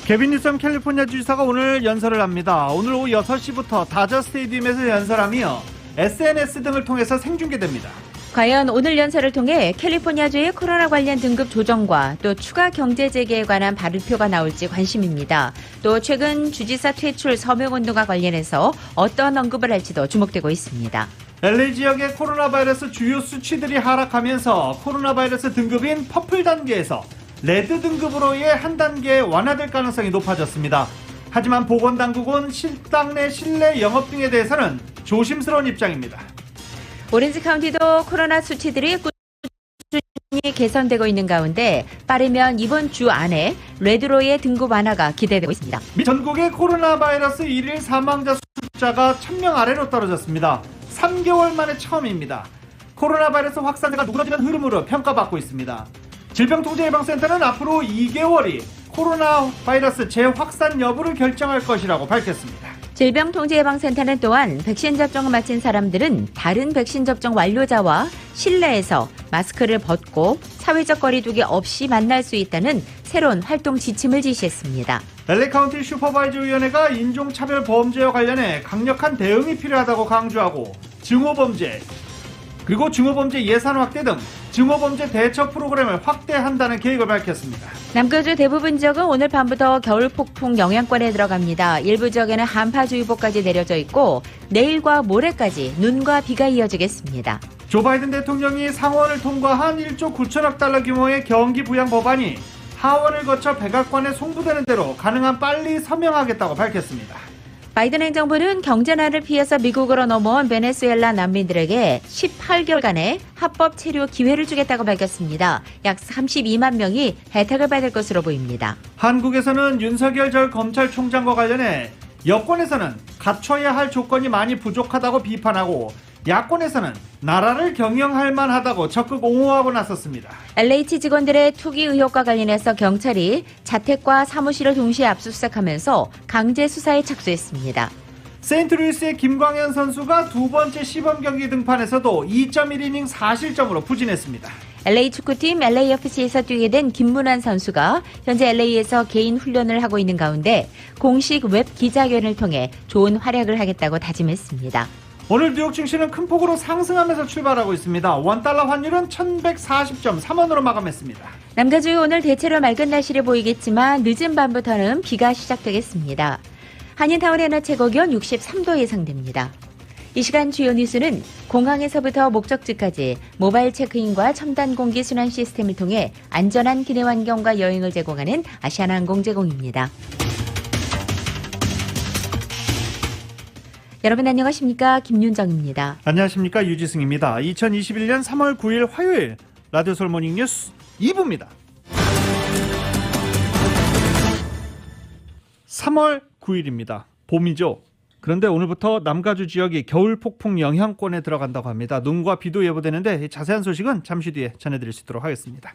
개빈 뉴섬 캘리포니아 주지사가 오늘 연설을 합니다. 오늘 오후 6시부터 다저 스테디움에서 연설하며 SNS 등을 통해서 생중계됩니다. 과연 오늘 연설을 통해 캘리포니아주의 코로나 관련 등급 조정과 또 추가 경제 재개에 관한 발표가 나올지 관심입니다. 또 최근 주지사 퇴출 서명운동과 관련해서 어떤 언급을 할지도 주목되고 있습니다. LA 지역의 코로나 바이러스 주요 수치들이 하락하면서 코로나 바이러스 등급인 퍼플 단계에서 레드 등급으로의 한 단계 완화될 가능성이 높아졌습니다. 하지만 보건당국은 식당 내 실내 영업 등에 대해서는 조심스러운 입장입니다. 오렌지 카운티도 코로나 수치들이 꾸준히 개선되고 있는 가운데 빠르면 이번 주 안에 레드로의 등급 완화가 기대되고 있습니다. 전국의 코로나 바이러스 일일 사망자 숫자가 1000명 아래로 떨어졌습니다. 3개월 만에 처음입니다. 코로나 바이러스 확산세가 누그러지는 흐름으로 평가받고 있습니다. 질병통제예방센터는 앞으로 2개월이 코로나 바이러스 재확산 여부를 결정할 것이라고 밝혔습니다. 질병통제예방센터는 또한 백신 접종을 마친 사람들은 다른 백신 접종 완료자와 실내에서 마스크를 벗고 사회적 거리두기 없이 만날 수 있다는 새로운 활동 지침을 지시했습니다. LA 카운티 슈퍼바이저 위원회가 인종차별 범죄와 관련해 강력한 대응이 필요하다고 강조하고 증오범죄 그리고 증오범죄 예산 확대 등 증오범죄 대처 프로그램을 확대한다는 계획을 밝혔습니다. 남가주 대부분 지역은 오늘 밤부터 겨울 폭풍 영향권에 들어갑니다. 일부 지역에는 한파주의보까지 내려져 있고 내일과 모레까지 눈과 비가 이어지겠습니다. 조 바이든 대통령이 상원을 통과한 1조 9천억 달러 규모의 경기 부양 법안이 하원을 거쳐 백악관에 송부되는 대로 가능한 빨리 서명하겠다고 밝혔습니다. 바이든 행정부는 경제난을 피해서 미국으로 넘어온 베네수엘라 난민들에게 18개월간의 합법 체류 기회를 주겠다고 밝혔습니다. 약 32만 명이 혜택을 받을 것으로 보입니다. 한국에서는 윤석열 전 검찰총장과 관련해 여권에서는 갖춰야 할 조건이 많이 부족하다고 비판하고 야권에서는 나라를 경영할 만하다고 적극 옹호하고 나섰습니다. LH 직원들의 투기 의혹과 관련해서 경찰이 자택과 사무실을 동시에 압수수색하면서 강제 수사에 착수했습니다. 세인트루이스의 김광현 선수가 두 번째 시범 경기 등판에서도 2.1이닝 4실점으로 부진했습니다. LA 축구팀 LAFC에서 뛰게 된 김문환 선수가 현재 LA에서 개인 훈련을 하고 있는 가운데 공식 웹 기자회견을 통해 좋은 활약을 하겠다고 다짐했습니다. 오늘 뉴욕 증시는 큰 폭으로 상승하면서 출발하고 있습니다. 원달러 환율은 1140.3원으로 마감했습니다. 남가주에 오늘 대체로 맑은 날씨를 보이겠지만 늦은 밤부터는 비가 시작되겠습니다. 한인타운 해나 최고기온 63도 예상됩니다. 이 시간 주요 뉴스는 공항에서부터 목적지까지 모바일 체크인과 첨단 공기 순환 시스템을 통해 안전한 기내 환경과 여행을 제공하는 아시아나항공 제공입니다. 여러분 안녕하십니까? 김윤정입니다. 안녕하십니까? 유지승입니다. 2021년 3월 9일 화요일 라디오 서울 모닝 뉴스 2부입니다. 3월 9일입니다. 봄이죠. 그런데 오늘부터 남가주 지역이 겨울 폭풍 영향권에 들어간다고 합니다. 눈과 비도 예보되는데 자세한 소식은 잠시 뒤에 전해드릴 수 있도록 하겠습니다.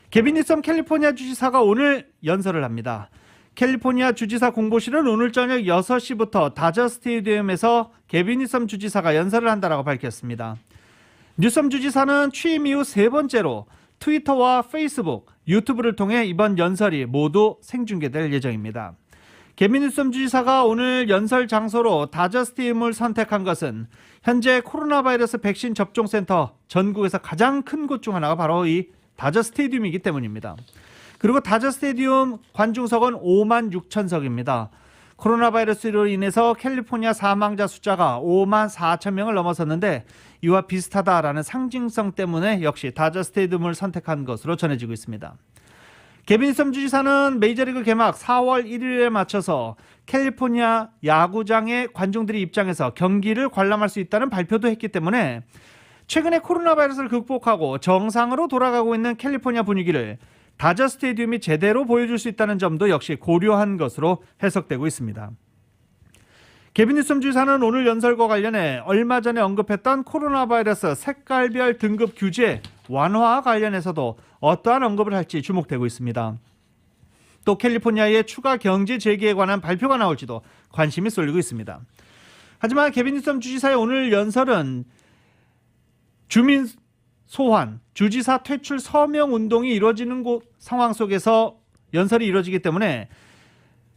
개빈 뉴섬 캘리포니아 주지사가 오늘 연설을 합니다. 캘리포니아 주지사 공보실은 오늘 저녁 6시부터 다저 스테디움에서 개빈 뉴섬 주지사가 연설을 한다고 밝혔습니다. 뉴섬 주지사는 취임 이후 세 번째로 트위터와 페이스북, 유튜브를 통해 이번 연설이 모두 생중계될 예정입니다. 개빈 뉴섬 주지사가 오늘 연설 장소로 다저 스테디움을 선택한 것은 현재 코로나 바이러스 백신 접종센터 전국에서 가장 큰 곳 중 하나가 바로 이 다저 스테디움이기 때문입니다. 그리고 다저 스테디움 관중석은 5만 6천석입니다. 코로나 바이러스로 인해서 캘리포니아 사망자 숫자가 5만 4천 명을 넘어섰는데 이와 비슷하다라는 상징성 때문에 역시 다저 스테디움을 선택한 것으로 전해지고 있습니다. 개빈 뉴섬 주지사는 메이저리그 개막 4월 1일에 맞춰서 캘리포니아 야구장의 관중들이 입장해서 경기를 관람할 수 있다는 발표도 했기 때문에 최근에 코로나 바이러스를 극복하고 정상으로 돌아가고 있는 캘리포니아 분위기를 다저 스테디움이 제대로 보여줄 수 있다는 점도 역시 고려한 것으로 해석되고 있습니다. 개빈 뉴섬 주지사는 오늘 연설과 관련해 얼마 전에 언급했던 코로나 바이러스 색깔별 등급 규제 완화와 관련해서도 어떠한 언급을 할지 주목되고 있습니다. 또 캘리포니아의 추가 경제 재개에 관한 발표가 나올지도 관심이 쏠리고 있습니다. 하지만 개빈 뉴섬 주지사의 오늘 연설은 주민 소환, 주지사 퇴출 서명 운동이 이루어지는 상황 속에서 연설이 이루어지기 때문에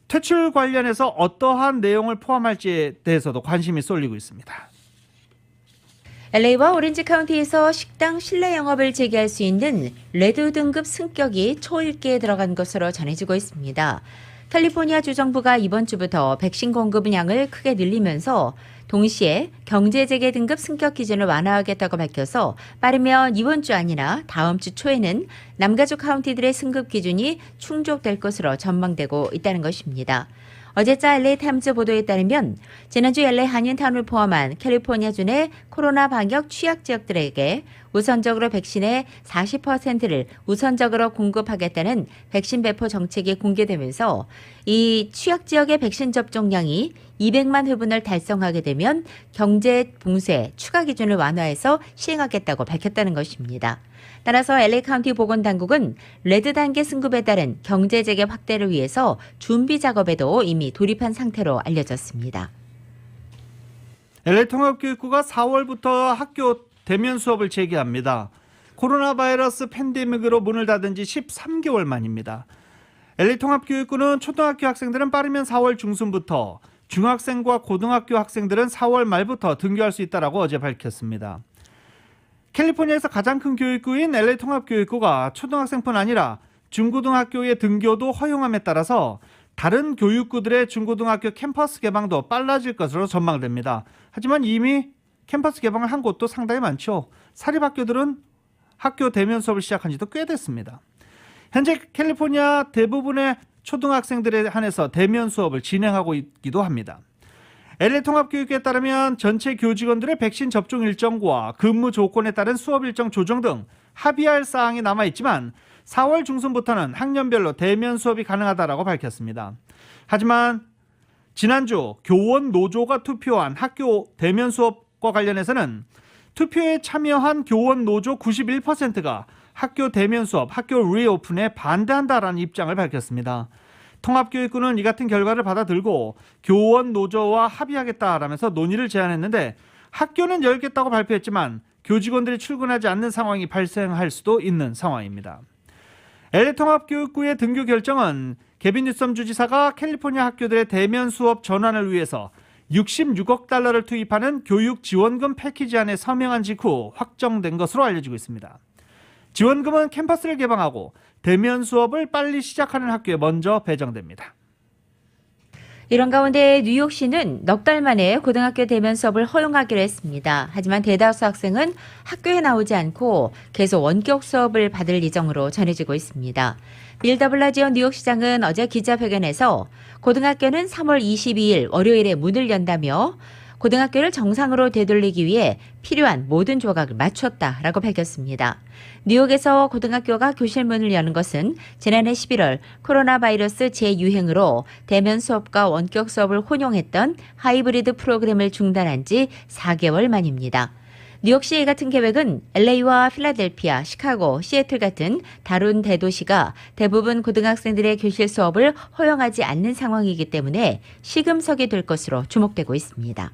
퇴출 관련해서 어떠한 내용을 포함할지에 대해서도 관심이 쏠리고 있습니다. LA와 오렌지 카운티에서 식당 실내 영업을 재개할 수 있는 레드 등급 승격이 초읽기에 들어간 것으로 전해지고 있습니다. 캘리포니아 주정부가 이번 주부터 백신 공급 양을 크게 늘리면서 동시에 경제재개 등급 승격 기준을 완화하겠다고 밝혀서 빠르면 이번 주 아니라 다음 주 초에는 남가주 카운티들의 승급 기준이 충족될 것으로 전망되고 있다는 것입니다. 어제자 LA타임즈 보도에 따르면 지난주 LA 한인타운을 포함한 캘리포니아주 내 코로나 방역 취약 지역들에게 우선적으로 백신의 40%를 우선적으로 공급하겠다는 백신 배포 정책이 공개되면서 이 취약 지역의 백신 접종량이 200만 회분을 달성하게 되면 경제 봉쇄 추가 기준을 완화해서 시행하겠다고 밝혔다는 것입니다. 따라서 LA 카운티 보건당국은 레드 단계 승급에 따른 경제 재개 확대를 위해서 준비 작업에도 이미 돌입한 상태로 알려졌습니다. LA 통합교육부가 4월부터 학교 대면 수업을 재개합니다. 코로나 바이러스 팬데믹으로 문을 닫은 지 13개월 만입니다. LA 통합교육부는 초등학교 학생들은 빠르면 4월 중순부터, 중학생과 고등학교 학생들은 4월 말부터 등교할 수 있다고 어제 밝혔습니다. 캘리포니아에서 가장 큰 교육구인 LA 통합교육부가 초등학생뿐 아니라 중고등학교의 등교도 허용함에 따라서 다른 교육구들의 중고등학교 캠퍼스 개방도 빨라질 것으로 전망됩니다. 하지만 이미 캠퍼스 개방을 한 곳도 상당히 많죠. 사립학교들은 학교 대면 수업을 시작한 지도 꽤 됐습니다. 현재 캘리포니아 대부분의 초등학생들에 한해서 대면 수업을 진행하고 있기도 합니다. LA 통합교육에 따르면 전체 교직원들의 백신 접종 일정과 근무 조건에 따른 수업 일정 조정 등 합의할 사항이 남아있지만 4월 중순부터는 학년별로 대면 수업이 가능하다고 밝혔습니다. 하지만 지난주 교원 노조가 투표한 학교 대면 수업과 관련해서는 투표에 참여한 교원 노조 91%가 학교 대면 수업, 학교 리오픈에 반대한다라는 입장을 밝혔습니다. 통합교육부는 이 같은 결과를 받아들고 교원 노조와 합의하겠다라면서 논의를 제안했는데 학교는 열겠다고 발표했지만 교직원들이 출근하지 않는 상황이 발생할 수도 있는 상황입니다. LA 통합교육부의 등교 결정은 게빈 뉴섬 주지사가 캘리포니아 학교들의 대면 수업 전환을 위해서 66억 달러를 투입하는 교육 지원금 패키지안에 서명한 직후 확정된 것으로 알려지고 있습니다. 지원금은 캠퍼스를 개방하고 대면 수업을 빨리 시작하는 학교에 먼저 배정됩니다. 이런 가운데 뉴욕시는 넉 달 만에 고등학교 대면 수업을 허용하기로 했습니다. 하지만 대다수 학생은 학교에 나오지 않고 계속 원격 수업을 받을 예정으로 전해지고 있습니다. 빌 더블라지오 뉴욕시장은 어제 기자회견에서 고등학교는 3월 22일 월요일에 문을 연다며 고등학교를 정상으로 되돌리기 위해 필요한 모든 조각을 맞췄다라고 밝혔습니다. 뉴욕에서 고등학교가 교실 문을 여는 것은 지난해 11월 코로나 바이러스 재유행으로 대면 수업과 원격 수업을 혼용했던 하이브리드 프로그램을 중단한 지 4개월 만입니다. 뉴욕시 같은 계획은 LA와 필라델피아, 시카고, 시애틀 같은 다른 대도시가 대부분 고등학생들의 교실 수업을 허용하지 않는 상황이기 때문에 시금석이 될 것으로 주목되고 있습니다.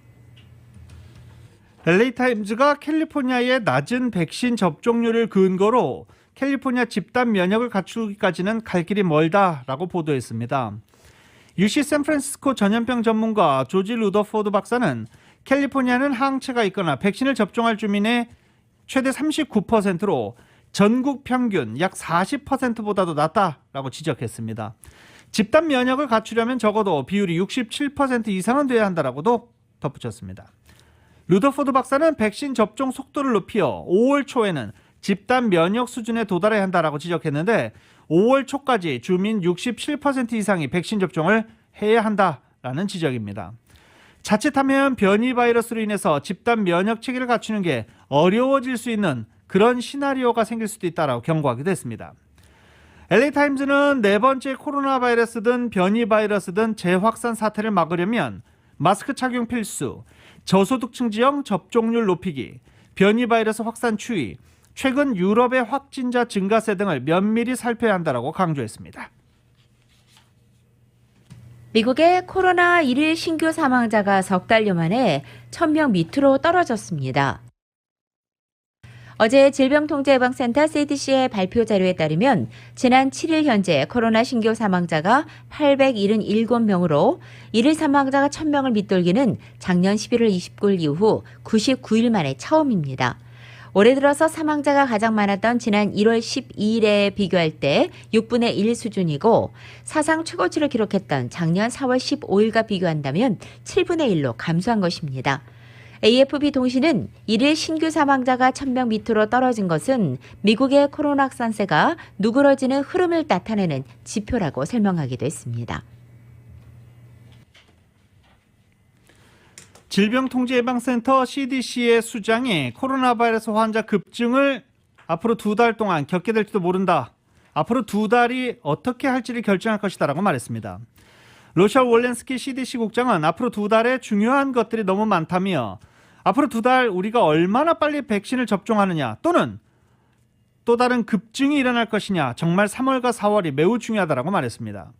LA타임즈가 캘리포니아의 낮은 백신 접종률을 근거로 캘리포니아 집단 면역을 갖추기까지는 갈 길이 멀다라고 보도했습니다. UC 샌프란시스코 전염병 전문가 조지 루더포드 박사는 캘리포니아는 항체가 있거나 백신을 접종할 주민의 최대 39%로 전국 평균 약 40%보다도 낮다라고 지적했습니다. 집단 면역을 갖추려면 적어도 비율이 67% 이상은 돼야 한다라고도 덧붙였습니다. 루더포드 박사는 백신 접종 속도를 높여 5월 초에는 집단 면역 수준에 도달해야 한다라고 지적했는데 5월 초까지 주민 67% 이상이 백신 접종을 해야 한다라는 지적입니다. 자칫하면 변이 바이러스로 인해서 집단 면역 체계를 갖추는 게 어려워질 수 있는 그런 시나리오가 생길 수도 있다라고 경고하기도 했습니다. LA타임즈는 네 번째 코로나 바이러스든 변이 바이러스든 재확산 사태를 막으려면 마스크 착용 필수, 저소득층 지역 접종률 높이기, 변이 바이러스 확산 추이, 최근 유럽의 확진자 증가세 등을 면밀히 살펴야 한다고 강조했습니다. 미국의 코로나 1일 신규 사망자가 석 달여 만에 1000명 밑으로 떨어졌습니다. 어제 질병통제예방센터 CDC의 발표 자료에 따르면 지난 7일 현재 코로나 신규 사망자가 877명으로 일일 사망자가 1000명을 밑돌기는 작년 11월 29일 이후 99일 만에 처음입니다. 올해 들어서 사망자가 가장 많았던 지난 1월 12일에 비교할 때 6분의 1 수준이고 사상 최고치를 기록했던 작년 4월 15일과 비교한다면 7분의 1로 감소한 것입니다. AFP 통신은 일일 신규 사망자가 1000명 밑으로 떨어진 것은 미국의 코로나 확산세가 누그러지는 흐름을 나타내는 지표라고 설명하기도 했습니다. 질병통제예방센터 CDC의 수장이 코로나 바이러스 환자 급증을 앞으로 2달 동안 겪게 될지도 모른다. 앞으로 2달이 어떻게 할지를 결정할 것이다라고 말했습니다. 로셜 월렌스키 CDC 국장은 앞으로 2달에 중요한 것들이 너무 많다며 앞으로 2달 우리가 얼마나 빨리 백신을 접종하느냐 또는 또 다른 급증이 일어날 것이냐 정말 3월과 4월이 매우 중요하다라고 말했습니다.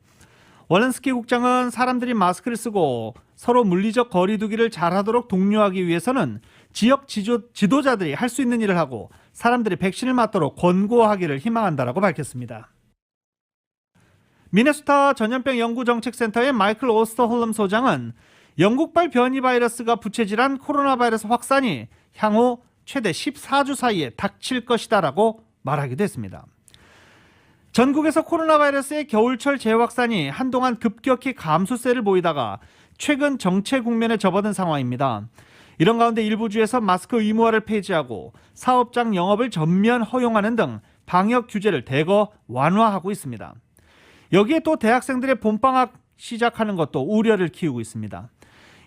월렌스키 국장은 사람들이 마스크를 쓰고 서로 물리적 거리 두기를 잘하도록 독려하기 위해서는 지역 지도자들이 할 수 있는 일을 하고 사람들이 백신을 맞도록 권고하기를 희망한다라고 밝혔습니다. 미네소타 전염병 연구정책센터의 마이클 오스터홀름 소장은 영국발 변이 바이러스가 부채질한 코로나 바이러스 확산이 향후 최대 14주 사이에 닥칠 것이다라고 말하기도 했습니다. 전국에서 코로나 바이러스의 겨울철 재확산이 한동안 급격히 감소세를 보이다가 최근 정체 국면에 접어든 상황입니다. 이런 가운데 일부 주에서 마스크 의무화를 폐지하고 사업장 영업을 전면 허용하는 등 방역 규제를 대거 완화하고 있습니다. 여기에 또 대학생들의 봄방학 시작하는 것도 우려를 키우고 있습니다.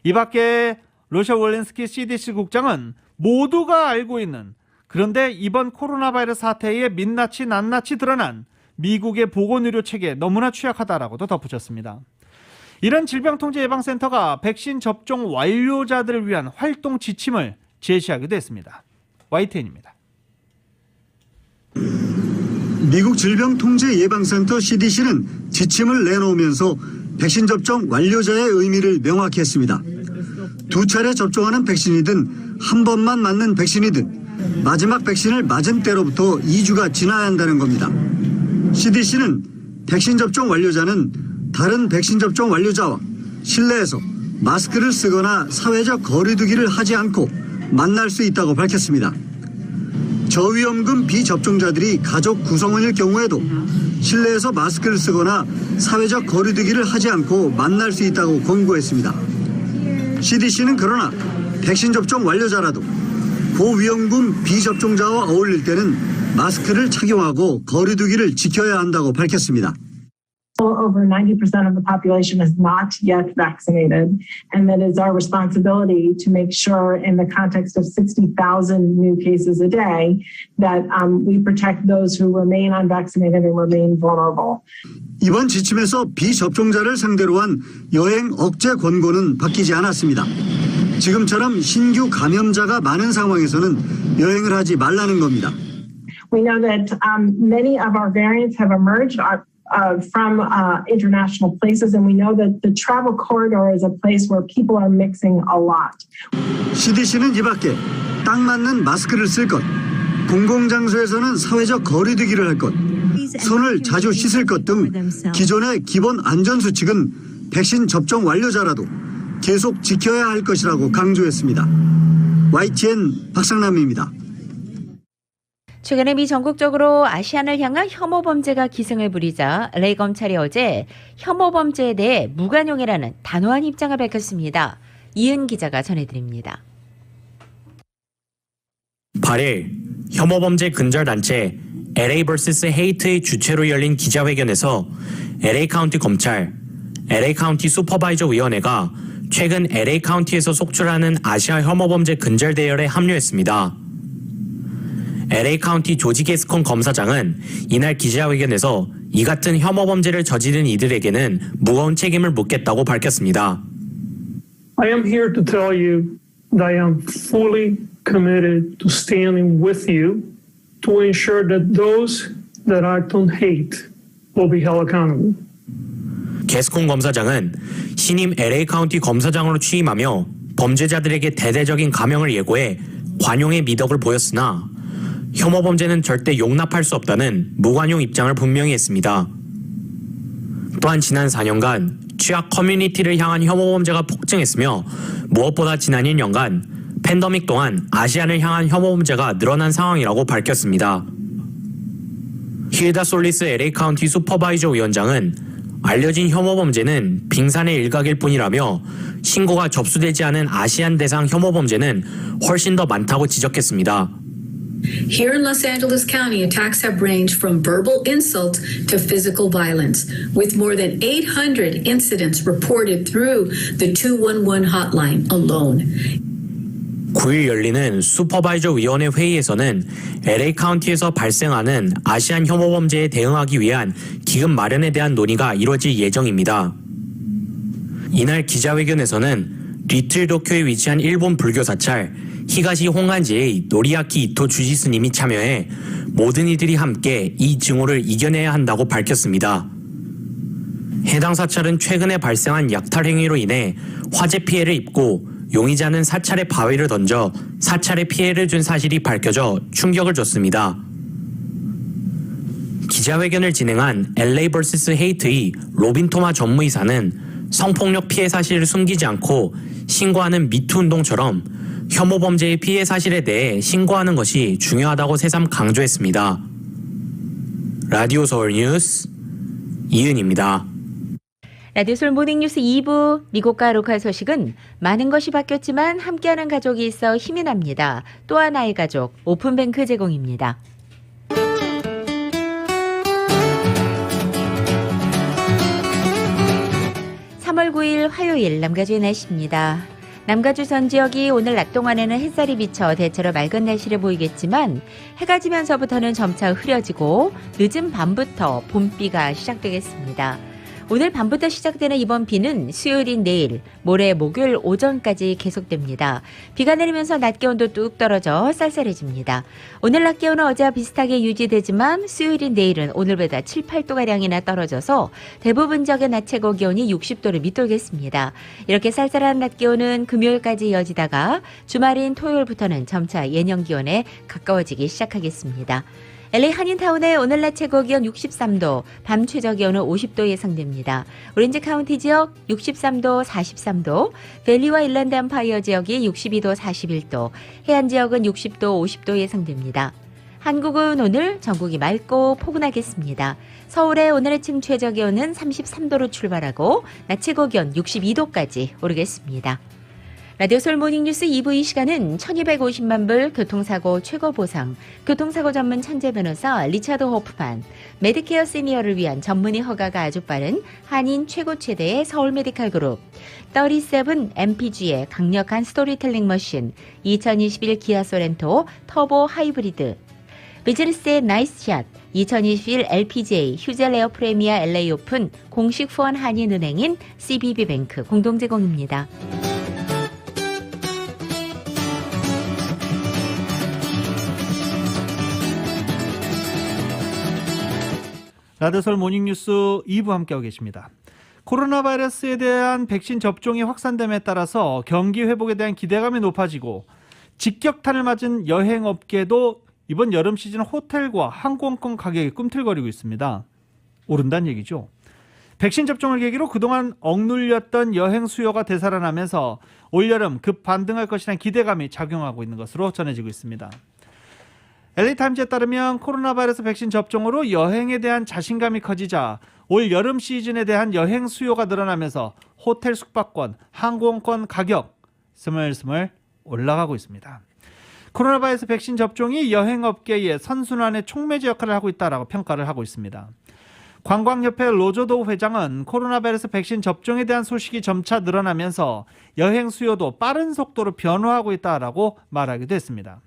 이 밖에 로셜 월렌스키 CDC 국장은 모두가 알고 있는 그런데 이번 코로나 바이러스 사태에 민낯이 낱낱이 드러난 미국의 보건의료 체계 너무나 취약하다라고도 덧붙였습니다. 이런 질병통제예방센터가 백신 접종 완료자들을 위한 활동 지침을 제시하기도 했습니다. YTN입니다. 미국 질병통제예방센터 CDC는 지침을 내놓으면서 백신 접종 완료자의 의미를 명확히 했습니다. 2차례 접종하는 백신이든 한 번만 맞는 백신이든 마지막 백신을 맞은 때로부터 2주가 지나야 한다는 겁니다. CDC는 백신 접종 완료자는 다른 백신 접종 완료자와 실내에서 마스크를 쓰거나 사회적 거리 두기를 하지 않고 만날 수 있다고 밝혔습니다. 저위험군 비접종자들이 가족 구성원일 경우에도 실내에서 마스크를 쓰거나 사회적 거리 두기를 하지 않고 만날 수 있다고 권고했습니다. CDC는 그러나 백신 접종 완료자라도 고위험군 비접종자와 어울릴 때는 마스크를 착용하고 거리 두기를 지켜야 한다고 밝혔습니다. Over 90% of the population is not yet vaccinated, and that is our responsibility to make sure in the context of 60,000 new cases a day that we protect those who remain unvaccinated and remain vulnerable. 이번 지침에서 비접종자를 상대로 한 여행 억제 권고는 바뀌지 않았습니다. 지금처럼 신규 감염자가 많은 상황에서는 여행을 하지 말라는 겁니다. We know that many of our variants have emerged from international places, and we know that the travel corridor is a place where people are mixing a lot. CDC는 이 밖에 딱 맞는 마스크를 쓸 것, 공공장소에서는 사회적 거리 두기를 할 것, 손을 자주 씻을 것 등 기존의 기본 안전수칙은 백신 접종 완료자라도 계속 지켜야 할 것이라고 강조했습니다. YTN 박상남입니다. 최근에 미 전국적으로 아시안을 향한 혐오 범죄가 기승을 부리자 LA 검찰이 어제 혐오 범죄에 대해 무관용이라는 단호한 입장을 밝혔습니다. 이은 기자가 전해드립니다. 8일 혐오 범죄 근절 단체 LA vs 헤이트의 주최로 열린 기자회견에서 LA 카운티 검찰, LA 카운티 슈퍼바이저 위원회가 최근 LA 카운티에서 속출하는 아시아 혐오 범죄 근절 대열에 합류했습니다. LA 카운티 조지 게스콘 검사장은 이날 기자회견에서 이 같은 혐오 범죄를 저지른 이들에게는 무거운 책임을 묻겠다고 밝혔습니다. I am here to tell you that I am fully committed to standing with you to ensure that those that act on hate will be held accountable. 게스콘 검사장은 신임 LA 카운티 검사장으로 취임하며 범죄자들에게 대대적인 감형을 예고해 관용의 미덕을 보였으나 혐오 범죄는 절대 용납할 수 없다는 무관용 입장을 분명히 했습니다. 또한 지난 4년간 취약 커뮤니티를 향한 혐오 범죄가 폭증했으며 무엇보다 지난 1년간 팬데믹 동안 아시안을 향한 혐오 범죄가 늘어난 상황이라고 밝혔습니다. 힐다 솔리스 LA 카운티 슈퍼바이저 위원장은 알려진 혐오 범죄는 빙산의 일각일 뿐이라며 신고가 접수되지 않은 아시안 대상 혐오 범죄는 훨씬 더 많다고 지적했습니다. Here in Los Angeles County, attacks have ranged from verbal insult to physical violence, with more than 800 incidents reported through the 211 hotline alone. 9일 열리는 슈퍼바이저 위원회 회의에서는 LA 카운티에서 발생하는 아시안 혐오 범죄에 대응하기 위한 기금 마련에 대한 논의가 이뤄질 예정입니다. 이날 기자회견에서는 리틀 도쿄에 위치한 일본 불교 사찰 히가시 홍간지의 노리야키 이토 주지스님이 참여해 모든 이들이 함께 이 증오를 이겨내야 한다고 밝혔습니다. 해당 사찰은 최근에 발생한 약탈 행위로 인해 화재 피해를 입고 용의자는 사찰에 바위를 던져 사찰에 피해를 준 사실이 밝혀져 충격을 줬습니다. 기자회견을 진행한 LA vs 헤이트의 로빈 토마 전무이사는 성폭력 피해 사실을 숨기지 않고 신고하는 미투 운동처럼 혐오 범죄의 피해 사실에 대해 신고하는 것이 중요하다고 새삼 강조했습니다. 라디오 서울 뉴스 이은입니다. 라디오 서울 모닝뉴스 2부 미국과 로컬 소식은 많은 것이 바뀌었지만 함께하는 가족이 있어 힘이 납니다. 또 하나의 가족 오픈뱅크 제공입니다. 3월 9일 화요일 남가주의 날씨입니다. 남가주 전 지역이 오늘 낮 동안에는 햇살이 비쳐 대체로 맑은 날씨를 보이겠지만 해가 지면서부터는 점차 흐려지고 늦은 밤부터 봄비가 시작되겠습니다. 오늘 밤부터 시작되는 이번 비는 수요일인 내일, 모레 목요일 오전까지 계속됩니다. 비가 내리면서 낮 기온도 뚝 떨어져 쌀쌀해집니다. 오늘 낮 기온은 어제와 비슷하게 유지되지만 수요일인 내일은 오늘보다 7, 8도가량이나 떨어져서 대부분 지역의 낮 최고 기온이 60도를 밑돌겠습니다. 이렇게 쌀쌀한 낮 기온은 금요일까지 이어지다가 주말인 토요일부터는 점차 예년 기온에 가까워지기 시작하겠습니다. LA 한인타운의 오늘 낮 최고 기온 63도, 밤 최저 기온은 50도 예상됩니다. 오렌지 카운티 지역 63도, 43도, 밸리와 일랜드 엠파이어 지역이 62도, 41도, 해안 지역은 60도, 50도 예상됩니다. 한국은 오늘 전국이 맑고 포근하겠습니다. 서울의 오늘 아침 최저 기온은 33도로 출발하고 낮 최고 기온 62도까지 오르겠습니다. 라디오 서울 모닝뉴스 2부 이 시간은 1250만 불 교통사고 최고 보상, 교통사고 전문 천재 변호사 리차드 호프만, 메디케어 시니어를 위한 전문의 허가가 아주 빠른 한인 최고 최대의 서울 메디칼 그룹, 37 MPG의 강력한 스토리텔링 머신, 2021 기아 소렌토 터보 하이브리드, 비즈니스의 나이스샷, 2021 LPGA 휴젤 에어 프레미아 LA 오픈 공식 후원 한인은행인 CBB뱅크 공동 제공입니다. 라디오 서울 모닝뉴스 2부 함께하고 계십니다. 코로나 바이러스에 대한 백신 접종이 확산됨에 따라서 경기 회복에 대한 기대감이 높아지고 직격탄을 맞은 여행업계도 이번 여름 시즌 호텔과 항공권 가격이 꿈틀거리고 있습니다. 오른다는 얘기죠. 백신 접종을 계기로 그동안 억눌렸던 여행 수요가 되살아나면서 올여름 급 반등할 것이라는 기대감이 작용하고 있는 것으로 전해지고 있습니다. LA타임즈에 따르면 코로나 바이러스 백신 접종으로 여행에 대한 자신감이 커지자 올 여름 시즌에 대한 여행 수요가 늘어나면서 호텔 숙박권, 항공권 가격 스물스물 올라가고 있습니다. 코로나 바이러스 백신 접종이 여행업계의 선순환의 촉매제 역할을 하고 있다라고 평가를 하고 있습니다. 관광협회 로저도 회장은 코로나 바이러스 백신 접종에 대한 소식이 점차 늘어나면서 여행 수요도 빠른 속도로 변화하고 있다라고 말하기도 했습니다.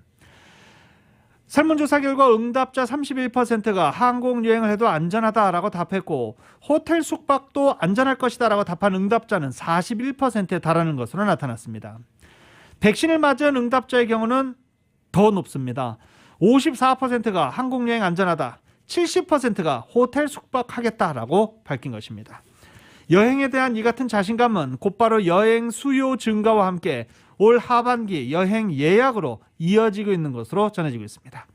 설문조사 결과 응답자 31%가 항공여행을 해도 안전하다라고 답했고 호텔 숙박도 안전할 것이다라고 답한 응답자는 41%에 달하는 것으로 나타났습니다. 백신을 맞은 응답자의 경우는 더 높습니다. 54%가 항공여행 안전하다, 70%가 호텔 숙박하겠다라고 밝힌 것입니다. 여행에 대한 이 같은 자신감은 곧바로 여행 수요 증가와 함께 올 하반기 여행 예약으로 이어지고 있는 것으로 전해지고 있습니다.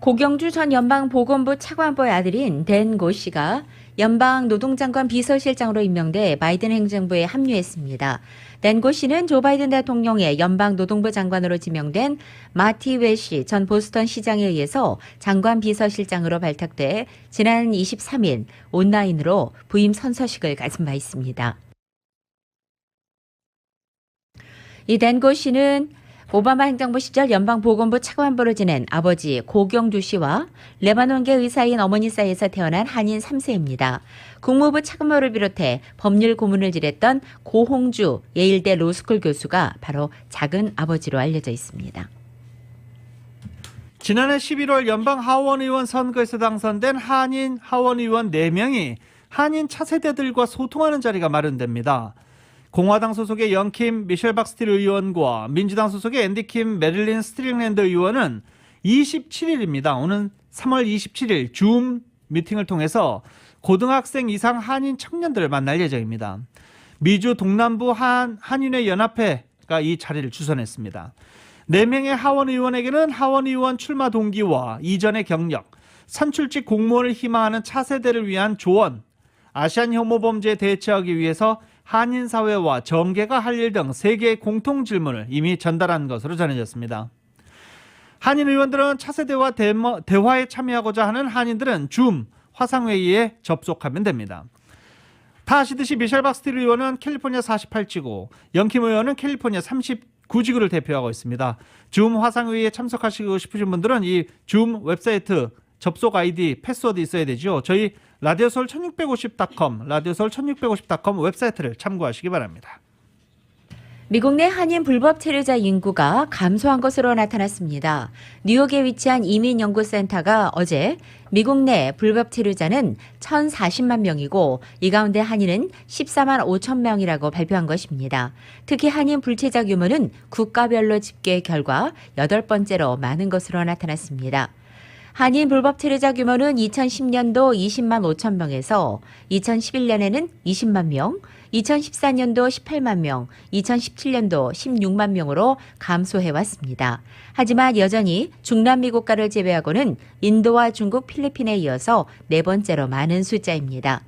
고경주 전 연방보건부 차관보의 아들인 댄 고 씨가 연방노동장관 비서실장으로 임명돼 바이든 행정부에 합류했습니다. 댄 고 씨는 조 바이든 대통령의 연방노동부 장관으로 지명된 마티 웨시 전 보스턴 시장에 의해서 장관 비서실장으로 발탁돼 지난 23일 온라인으로 부임 선서식을 가진 바 있습니다. 이 댄 고 씨는 오바마 행정부 시절 연방보건부 차관보를 지낸 아버지 고경주 씨와 레바논계 의사인 어머니 사이에서 태어난 한인 3세입니다. 국무부 차관보를 비롯해 법률 고문을 지냈던 고홍주 예일대 로스쿨 교수가 바로 작은 아버지로 알려져 있습니다. 지난해 11월 연방 하원의원 선거에서 당선된 한인 하원의원 4명이 한인 차세대들과 소통하는 자리가 마련됩니다. 공화당 소속의 영킴 미셸 박스틸 의원과 민주당 소속의 앤디 킴 메릴린 스트링랜드 의원은 27일입니다. 오는 3월 27일 줌 미팅을 통해서 고등학생 이상 한인 청년들을 만날 예정입니다. 미주 동남부 한인회 연합회가 이 자리를 주선했습니다. 4명의 하원 의원에게는 하원 의원 출마 동기와 이전의 경력, 선출직 공무원을 희망하는 차세대를 위한 조언, 아시안 혐오 범죄에 대처하기 위해서 한인 사회와 정계가 할 일 등 3개의 공통 질문을 이미 전달한 것으로 전해졌습니다. 한인 의원들은 차세대와 대화에 참여하고자 하는 한인들은 줌 화상회의에 접속하면 됩니다. 다 아시듯이 미셸 박스틸 의원은 캘리포니아 48지구, 영킴 의원은 캘리포니아 39지구를 대표하고 있습니다. 줌 화상회의에 참석하시고 싶으신 분들은 이 줌 웹사이트 접속 아이디, 패스워드 있어야 되죠. 저희 라디오서울 1650.com, 라디오서울 1650.com 웹사이트를 참고하시기 바랍니다. 미국 내 한인 불법 체류자 인구가 감소한 것으로 나타났습니다. 뉴욕에 위치한 이민연구센터가 어제 미국 내 불법 체류자는 1,040만 명이고 이 가운데 한인은 14만 5천 명이라고 발표한 것입니다. 특히 한인 불체자 규모는 국가별로 집계 결과 8번째로 많은 것으로 나타났습니다. 한인 불법 체류자 규모는 2010년도 20만 5천 명에서 2011년에는 20만 명, 2014년도 18만 명, 2017년도 16만 명으로 감소해왔습니다. 하지만 여전히 중남미 국가를 제외하고는 인도와 중국, 필리핀에 이어서 4번째로 많은 숫자입니다.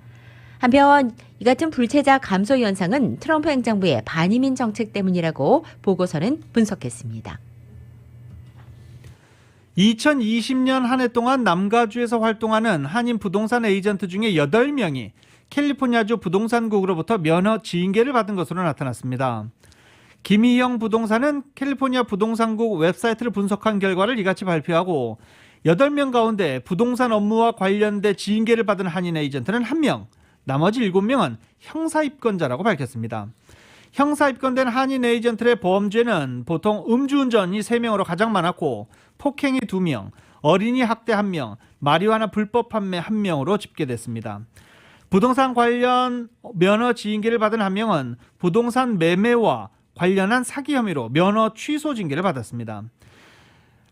한편 이 같은 불체자 감소 현상은 트럼프 행정부의 반이민 정책 때문이라고 보고서는 분석했습니다. 2020년 한 해 동안 남가주에서 활동하는 한인 부동산 에이전트 중에 8명이 캘리포니아주 부동산국으로부터 면허 지인계를 받은 것으로 나타났습니다. 김희영 부동산은 캘리포니아 부동산국 웹사이트를 분석한 결과를 이같이 발표하고 8명 가운데 부동산 업무와 관련된 지인계를 받은 한인 에이전트는 1명, 나머지 7명은 형사 입건자라고 밝혔습니다. 형사 입건된 한인 에이전트의 범죄는 보통 음주운전이 3명으로 가장 많았고 폭행이 2명, 어린이 학대 1명, 마리화나 불법 판매 1명으로 집계됐습니다. 부동산 관련 면허 지인계를 받은 1명은 부동산 매매와 관련한 사기 혐의로 면허 취소 징계를 받았습니다.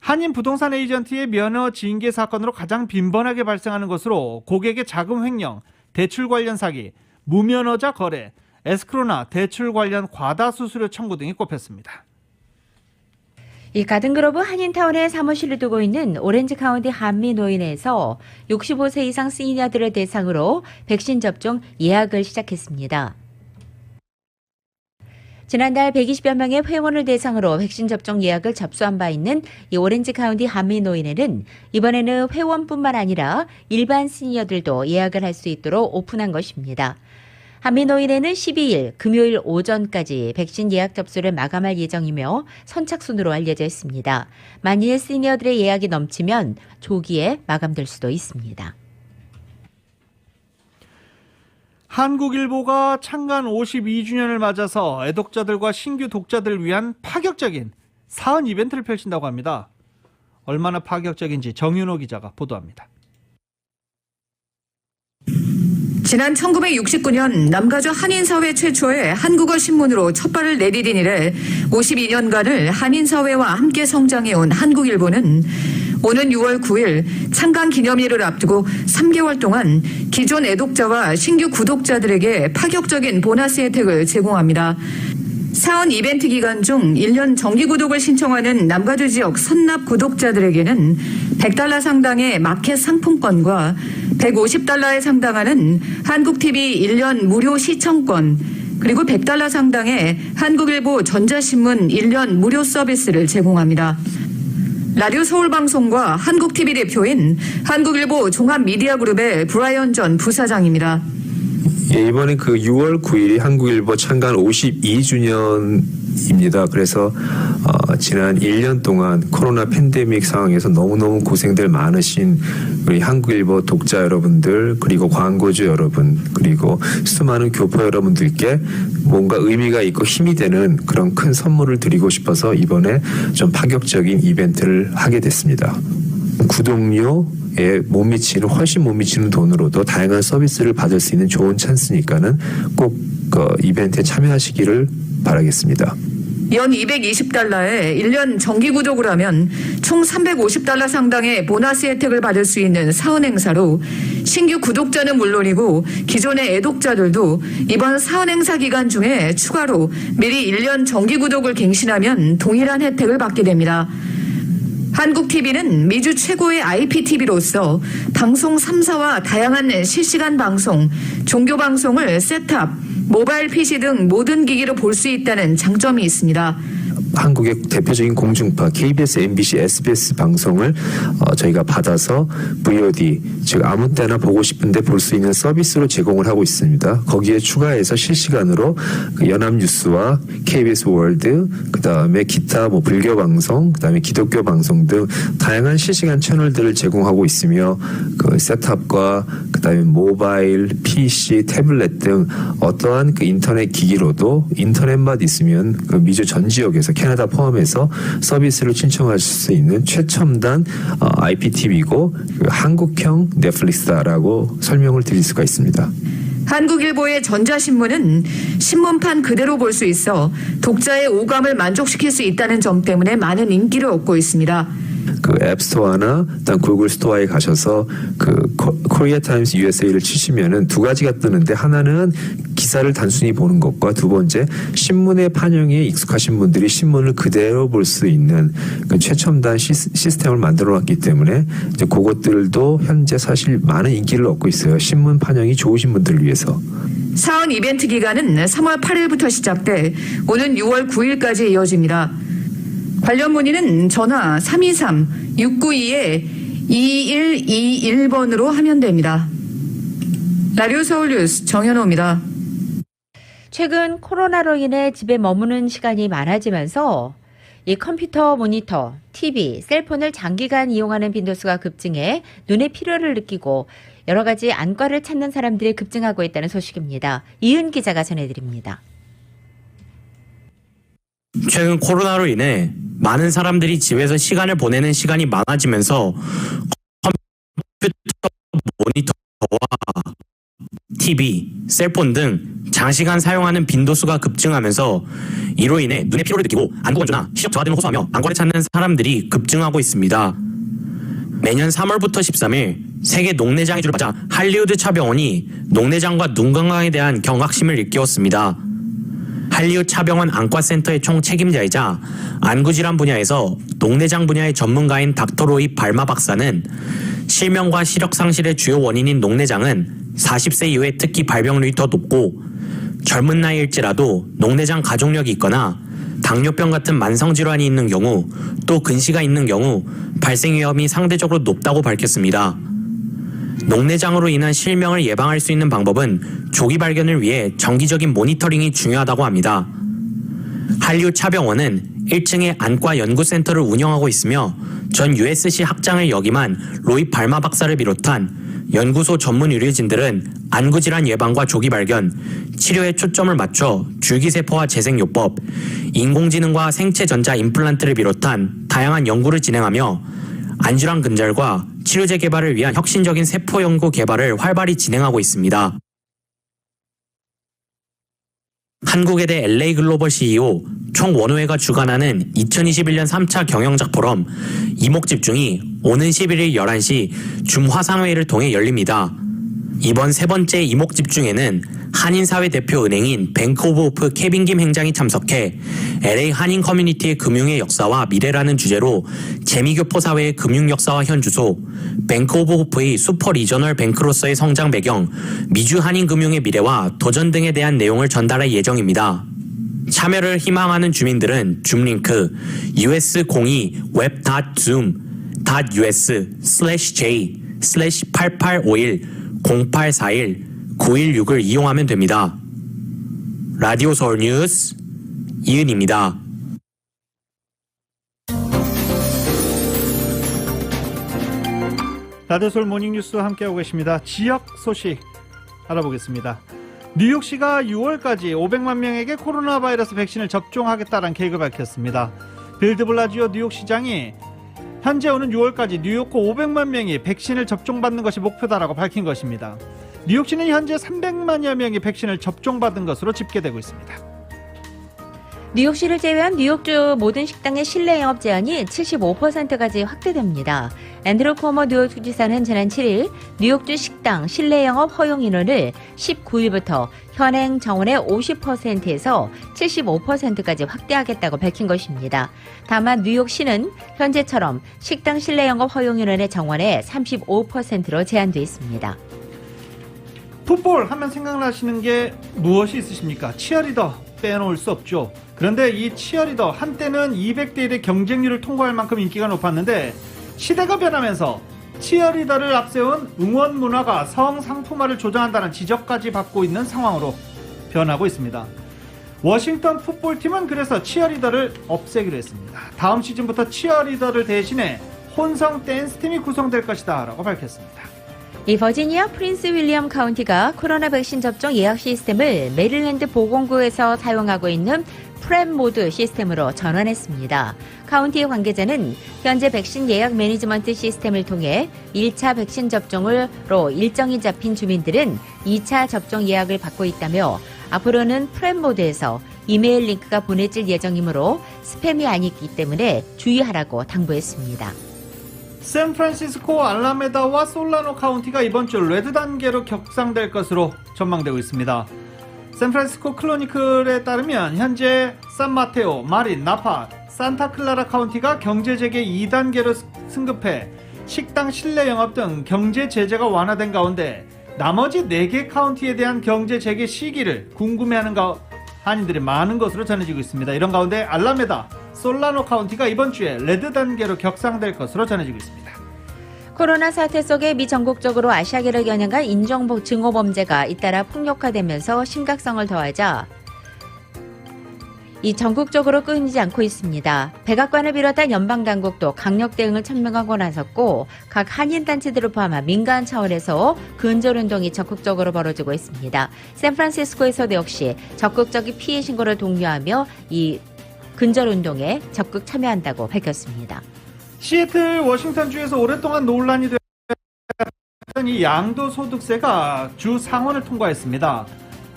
한인 부동산 에이전트의 면허 지인계 사건으로 가장 빈번하게 발생하는 것으로 고객의 자금 횡령, 대출 관련 사기, 무면허자 거래, 에스크로나 대출 관련 과다 수수료 청구 등이 꼽혔습니다. 이 가든그로브 한인타운에 사무실을 두고 있는 오렌지 카운티 한미노인에서 65세 이상 시니어들을 대상으로 백신 접종 예약을 시작했습니다. 지난달 120여 명의 회원을 대상으로 백신 접종 예약을 접수한 바 있는 이 오렌지 카운티 한미노인에는 이번에는 회원뿐만 아니라 일반 시니어들도 예약을 할 수 있도록 오픈한 것입니다. 한미노인에는 12일 금요일 오전까지 백신 예약 접수를 마감할 예정이며 선착순으로 알려져 있습니다. 만일 시니어들의 예약이 넘치면 조기에 마감될 수도 있습니다. 한국일보가 창간 52주년을 맞아서 애독자들과 신규 독자들을 위한 파격적인 사은 이벤트를 펼친다고 합니다. 얼마나 파격적인지 정윤호 기자가 보도합니다. 지난 1969년 남가주 한인사회 최초의 한국어 신문으로 첫 발을 내디딘 이래 52년간을 한인사회와 함께 성장해온 한국일보는 오는 6월 9일 창간 기념일을 앞두고 3개월 동안 기존 애독자와 신규 구독자들에게 파격적인 보너스 혜택을 제공합니다. 사원 이벤트 기간 중 1년 정기 구독을 신청하는 남가주 지역 선납 구독자들에게는 $100 상당의 마켓 상품권과 $150에 상당하는 한국TV 1년 무료 시청권, 그리고 $100 상당의 한국일보 전자신문 1년 무료 서비스를 제공합니다. 라디오 서울방송과 한국TV 대표인 한국일보 종합미디어그룹의 브라이언 전 부사장입니다. 예, 이번에 그 6월 9일이 한국일보 창간 52주년입니다. 그래서 지난 1년 동안 코로나 팬데믹 상황에서 너무너무 고생들 많으신 우리 한국일보 독자 여러분들, 그리고 광고주 여러분, 그리고 수많은 교포 여러분들께 뭔가 의미가 있고 힘이 되는 그런 큰 선물을 드리고 싶어서 이번에 좀 파격적인 이벤트를 하게 됐습니다. 구독료에 못 미치는, 훨씬 못 미치는 돈으로도 다양한 서비스를 받을 수 있는 좋은 찬스니까는 꼭 이벤트에 참여하시기를 바라겠습니다. 연 $220에 1년 정기 구독을 하면 총 $350 상당의 보너스 혜택을 받을 수 있는 사은 행사로 신규 구독자는 물론이고 기존의 애독자들도 이번 사은 행사 기간 중에 추가로 미리 1년 정기 구독을 갱신하면 동일한 혜택을 받게 됩니다. 한국TV는 미주 최고의 IPTV로서 방송 3사와 다양한 실시간 방송, 종교 방송을 셋탑, 모바일 PC 등 모든 기기로 볼 수 있다는 장점이 있습니다. 한국의 대표적인 공중파 KBS, MBC, SBS 방송을 저희가 받아서 VOD, 즉 아무 때나 보고 싶은데 볼 수 있는 서비스로 제공을 하고 있습니다. 거기에 추가해서 실시간으로 그 연합뉴스와 KBS 월드, 그다음에 기타 불교 방송, 그다음에 기독교 방송 등 다양한 실시간 채널들을 제공하고 있으며 그 셋탑과 그다음에 모바일, PC, 태블릿 등 어떠한 그 인터넷 기기로도 인터넷만 있으면 그 미주 전 지역에서 캐나다 포함해서 서비스를 신청하실 수 있는 최첨단 IPTV고 한국형 넷플릭스다라고 설명을 드릴 수가 있습니다. 한국일보의 전자신문은 신문판 그대로 볼 수 있어 독자의 오감을 만족시킬 수 있다는 점 때문에 많은 인기를 얻고 있습니다. 그 앱스토어나 일단 구글 스토어에 가셔서 그 코리아 타임스 USA를 치시면은 두 가지가 뜨는데, 하나는 기사를 단순히 보는 것과 두 번째 신문의 판형에 익숙하신 분들이 신문을 그대로 볼 수 있는 그 최첨단 시스템을 만들어 놨기 때문에 이제 그것들도 현재 사실 많은 인기를 얻고 있어요. 신문 판형이 좋으신 분들을 위해서. 사은 이벤트 기간은 3월 8일부터 시작돼 오는 6월 9일까지 이어집니다. 관련 문의는 전화 323-692-2121번으로 하면 됩니다. 라디오 서울뉴스 정현호입니다. 최근 코로나로 인해 집에 머무는 시간이 많아지면서 이 컴퓨터, 모니터, TV, 셀폰을 장기간 이용하는 빈도수가 급증해 눈의 피로를 느끼고 여러 가지 안과를 찾는 사람들이 급증하고 있다는 소식입니다. 이은 기자가 전해드립니다. 최근 코로나로 인해 많은 사람들이 집에서 시간을 보내는 시간이 많아지면서 컴퓨터, 모니터와 TV, 셀폰 등 장시간 사용하는 빈도수가 급증하면서 이로 인해 눈의 피로를 느끼고 안구 건조나 시력 저하 등을 호소하며 안과를 찾는 사람들이 급증하고 있습니다. 매년 3월부터 13일 세계 녹내장의 주를 맞아 할리우드 차병원이 녹내장과 눈 건강에 대한 경각심을 일깨웠습니다. 할리우드 차병원 안과센터의 총 책임자이자 안구질환 분야에서 녹내장 분야의 전문가인 닥터 로이 발마 박사는 실명과 시력 상실의 주요 원인인 녹내장은 40세 이후에 특히 발병률이 더 높고 젊은 나이일지라도 녹내장 가족력이 있거나 당뇨병 같은 만성질환이 있는 경우 또 근시가 있는 경우 발생 위험이 상대적으로 높다고 밝혔습니다. 녹내장으로 인한 실명을 예방할 수 있는 방법은 조기 발견을 위해 정기적인 모니터링이 중요하다고 합니다. 할리우드 차병원은 1층에 안과 연구센터를 운영하고 있으며 전 USC 학장을 역임한 로이 발마 박사를 비롯한 연구소 전문 의료진들은 안구질환 예방과 조기 발견, 치료에 초점을 맞춰 줄기세포화 재생요법, 인공지능과 생체전자 임플란트를 비롯한 다양한 연구를 진행하며 안질환 근절과 치료제 개발을 위한 혁신적인 세포 연구 개발을 활발히 진행하고 있습니다. 한국외대 LA 글로벌 CEO 총원호회가 주관하는 2021년 3차 경영작 포럼 이목집중이 오는 11일 11시 줌 화상회의를 통해 열립니다. 이번 세 번째 이목집중에는 한인사회 대표 은행인 뱅크 오브 호프 케빈 김 행장이 참석해 LA 한인 커뮤니티의 금융의 역사와 미래라는 주제로 재미교포 사회의 금융 역사와 현주소, 뱅크 오브 호프의 슈퍼 리저널 뱅크로서의 성장 배경, 미주 한인 금융의 미래와 도전 등에 대한 내용을 전달할 예정입니다. 참여를 희망하는 주민들은 줌 링크 us.zoom.us/j/8851-0841-9116을 이용하면 됩니다. 라디오 서울 뉴스 이은입니다. 라디오 서울 모닝뉴스 함께하고 계십니다. 지역 소식 알아보겠습니다. 뉴욕시가 6월까지 500만 명에게 코로나 바이러스 백신을 접종하겠다는 계획을 밝혔습니다. 빌 드 블라지오 뉴욕시장이 현재 오는 6월까지 뉴욕구 500만 명이 백신을 접종받는 것이 목표다라고 밝힌 것입니다. 뉴욕시는 현재 300만여 명이 백신을 접종받은 것으로 집계되고 있습니다. 뉴욕시를 제외한 뉴욕주 모든 식당의 실내 영업 제한이 75%까지 확대됩니다. 앤드루 쿠오모 뉴욕주지사는 지난 7일 뉴욕주 식당 실내 영업 허용 인원을 19일부터 현행 정원의 50%에서 75%까지 확대하겠다고 밝힌 것입니다. 다만 뉴욕시는 현재처럼 식당 실내 영업 허용 인원의 정원의 35%로 제한돼 있습니다. 풋볼 하면 생각나시는 게 무엇이 있으십니까? 치어리더 빼놓을 수 없죠. 그런데 이 치어리더 한때는 200대 1의 경쟁률을 통과할 만큼 인기가 높았는데 시대가 변하면서 치어리더를 앞세운 응원 문화가 성상품화를 조장한다는 지적까지 받고 있는 상황으로 변하고 있습니다. 워싱턴 풋볼팀은 그래서 치어리더를 없애기로 했습니다. 다음 시즌부터 치어리더를 대신해 혼성 댄스팀이 구성될 것이다 라고 밝혔습니다. 이 버지니아 프린스 윌리엄 카운티가 코로나 백신 접종 예약 시스템을 메릴랜드 보건구에서 사용하고 있는 프랩 모드 시스템으로 전환했습니다. 카운티 관계자는 현재 백신 예약 매니지먼트 시스템을 통해 1차 백신 접종으로 일정이 잡힌 주민들은 2차 접종 예약을 받고 있다며 앞으로는 프랩 모드에서 이메일 링크가 보내질 예정이므로 스팸이 아니기 때문에 주의하라고 당부했습니다. 샌프란시스코 알라메다와 솔라노 카운티가 이번 주 레드 단계로 격상될 것으로 전망되고 있습니다. 샌프란시스코 크로니클에 따르면 현재 산마테오, 마린, 나파, 산타클라라 카운티가 경제 재개 2단계로 승급해 식당 실내 영업 등 경제 제재가 완화된 가운데 나머지 4개 카운티에 대한 경제 재개 시기를 궁금해하는 한인들이 많은 것으로 전해지고 있습니다. 이런 가운데 알라메다, 솔라노 카운티가 이번 주에 레드 단계로 격상될 것으로 전해지고 있습니다. 코로나 사태 속에 미 전국적으로 아시아계를 겨냥한 인종 증오 범죄가 잇따라 폭력화되면서 심각성을 더하자 이 전국적으로 끊이지 않고 있습니다. 백악관을 비롯한 연방당국도 강력 대응을 천명하고 나섰고 각 한인단체들을 포함한 민간 차원에서 근절운동이 적극적으로 벌어지고 있습니다. 샌프란시스코에서도 역시 적극적인 피해 신고를 독려하며 이 근절운동에 적극 참여한다고 밝혔습니다. 시애틀 워싱턴주에서 오랫동안 논란이 됐던 이 양도소득세가 주 상원을 통과했습니다.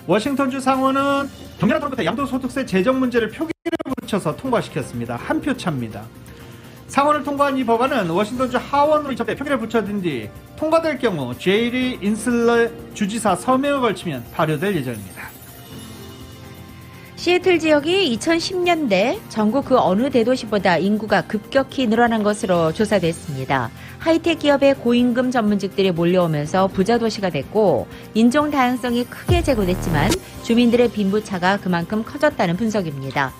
워싱턴주 상원은 경제나 토론부터 양도소득세 제정 문제를 표기를 붙여서 통과시켰습니다. 한 표 차입니다. 상원을 통과한 이 법안은 워싱턴주 하원으로 접대 표기를 붙여진 뒤 통과될 경우 제이리 인슬러 주지사 서명을 걸치면 발효될 예정입니다. 시애틀 지역이 2010년대 전국 그 어느 대도시보다 인구가 급격히 늘어난 것으로 조사됐습니다. 하이텍 기업의 고임금 전문직들이 몰려오면서 부자 도시가 됐고 인종 다양성이 크게 제고됐지만 주민들의 빈부차가 그만큼 커졌다는 분석입니다.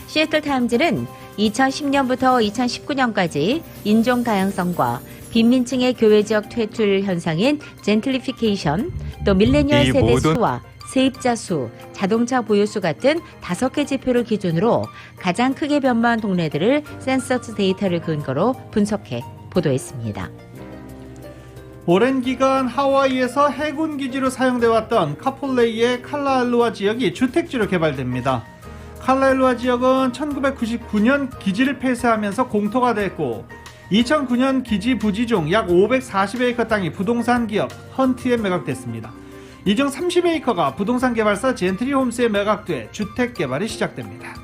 시애틀 타임즈는 2010년부터 2019년까지 인종 다양성과 빈민층의 교외 지역 퇴출 현상인 젠틀리피케이션, 또 밀레니얼 세대 수와 세입자 수, 자동차 보유수 같은 5개 지표를 기준으로 가장 크게 변화한 동네들을 센서스 데이터를 근거로 분석해 보도했습니다. 오랜 기간 하와이에서 해군 기지로 사용되어 왔던 카폴레이의 칼라알루아 지역이 주택지로 개발됩니다. 칼라알루아 지역은 1999년 기지를 폐쇄하면서 공터가 됐고 2009년 기지 부지 중 약 540에이커 땅이 부동산 기업 헌트에 매각됐습니다. 이 중 30에이커가 부동산 개발사 젠트리홈스에 매각돼 주택 개발이 시작됩니다.